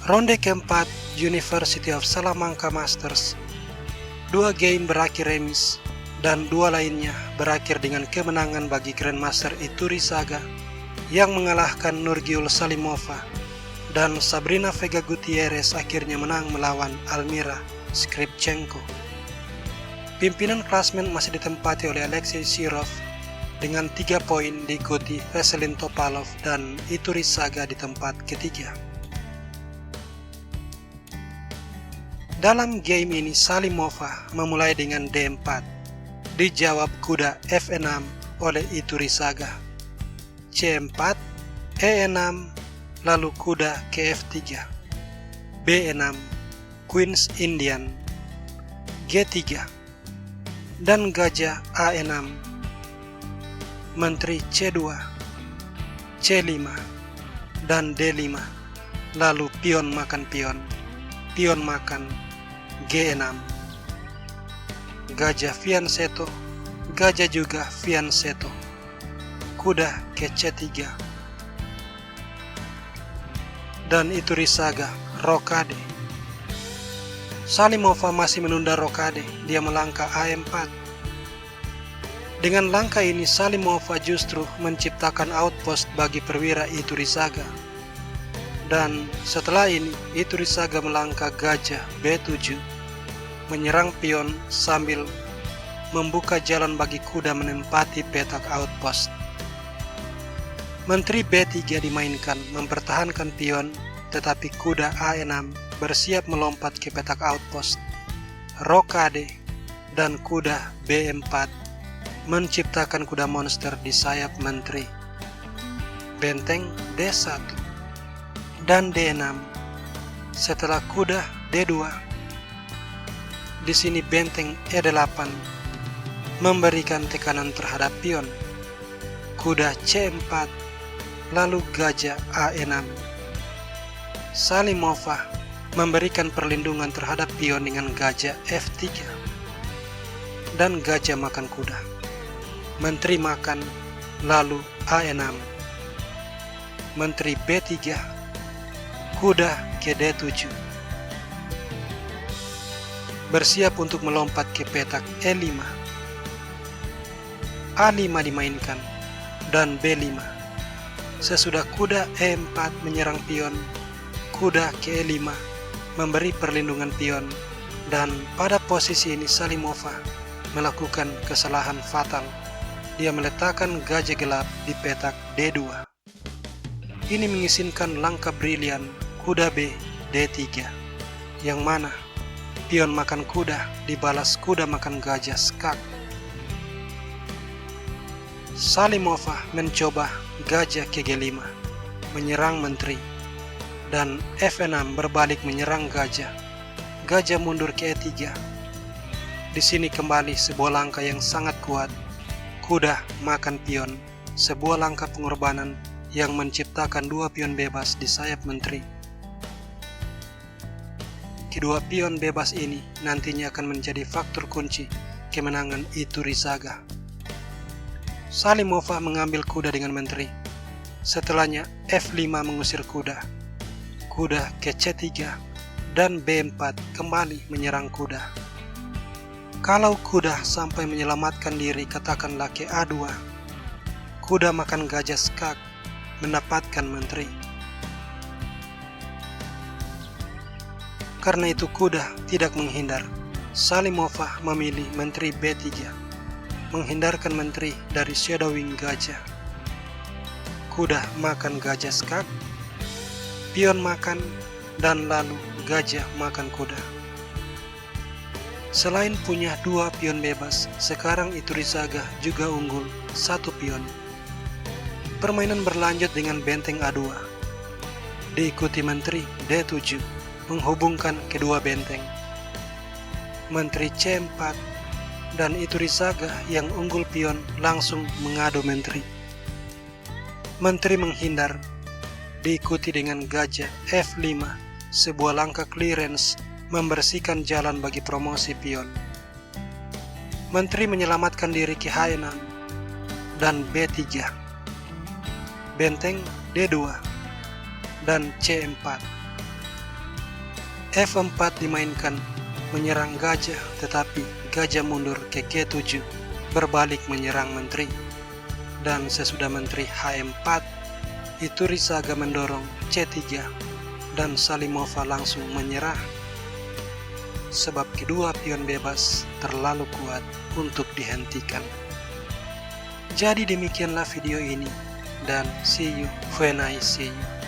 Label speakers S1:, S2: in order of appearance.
S1: Ronde keempat University of Salamanca Masters. 2 game berakhir remis dan 2 lainnya berakhir dengan kemenangan bagi Grandmaster Iturrizaga yang mengalahkan Nurgiul Salimova, dan Sabrina Vega Gutierrez akhirnya menang melawan Almira Skripchenko. Pimpinan klasmen masih ditempati oleh Alexei Shirov dengan 3 poin, diikuti Veselin Topalov dan Iturrizaga di tempat ketiga. Dalam game ini Salimova memulai dengan D4, dijawab kuda F6 oleh Iturrizaga, C4, E6, lalu kuda ke F3, B6, Queens Indian, G3, dan gajah A6, menteri C2, C5, dan D5, lalu pion makan pion, pion makan G6, gajah fianchetto, gajah juga fianchetto, kuda ke C3, dan Iturrizaga rokade. Salimova masih menunda rokade, dia melangkah A4. Dengan langkah ini Salimova justru menciptakan outpost bagi perwira Iturrizaga. Dan setelah ini Iturrizaga melangkah gajah B7, menyerang pion sambil membuka jalan bagi kuda menempati petak outpost. Menteri B3 dimainkan mempertahankan pion, tetapi kuda A6 bersiap melompat ke petak outpost. Rokade dan kuda B4 menciptakan kuda monster di sayap menteri. Benteng D1 dan D6. Setelah kuda D2, di sini benteng E8 memberikan tekanan terhadap pion. Kuda C4, lalu gajah A6. Salimova memberikan perlindungan terhadap pion dengan gajah F3 dan gajah makan kuda. Menteri makan, lalu A6. Menteri B3, kuda ke D7. Bersiap untuk melompat ke petak E5. A5 dimainkan dan B5. Sesudah kuda E4 menyerang pion, kuda ke E5 memberi perlindungan pion, dan pada posisi ini Salimova melakukan kesalahan fatal. Dia meletakkan gajah gelap di petak D2. Ini mengizinkan langkah brilian kuda B D3, yang mana pion makan kuda dibalas kuda makan gajah skak. Salimova mencoba gajah ke G5 menyerang menteri, dan F6 berbalik menyerang gajah. Gajah mundur ke E3. Di sini kembali sebuah langkah yang sangat kuat. Kuda makan pion, sebuah langkah pengorbanan yang menciptakan 2 pion bebas di sayap menteri. Kedua pion bebas ini nantinya akan menjadi faktor kunci kemenangan Iturrizaga. Salimova mengambil kuda dengan menteri. Setelahnya F5 mengusir kuda. Kuda ke C3 dan B4 kembali menyerang kuda. Kalau kuda sampai menyelamatkan diri, katakanlah ke A2, kuda makan gajah skak mendapatkan menteri. Karena itu kuda tidak menghindar. Salimova memilih menteri B3, menghindarkan menteri dari shadowing gajah. Kuda makan gajah skak, pion makan, dan lalu gajah makan kuda. Selain punya 2 pion bebas, sekarang Iturrizaga juga unggul 1 pion. Permainan berlanjut dengan benteng A2, diikuti menteri D7 menghubungkan kedua benteng. Menteri C4 dan Iturrizaga yang unggul pion langsung mengadu menteri. Menteri menghindar, diikuti dengan gajah F5, sebuah langkah clearance membersihkan jalan bagi promosi pion. Menteri menyelamatkan diri ke H6 dan B3, benteng D2 dan C4. F4 dimainkan menyerang gajah, tetapi gajah mundur ke G7 berbalik menyerang menteri. Dan sesudah menteri H4, Iturisaga mendorong C3 dan Salimova langsung menyerah. Sebab kedua pion bebas terlalu kuat untuk dihentikan. Jadi demikianlah video ini, dan see you when I see you.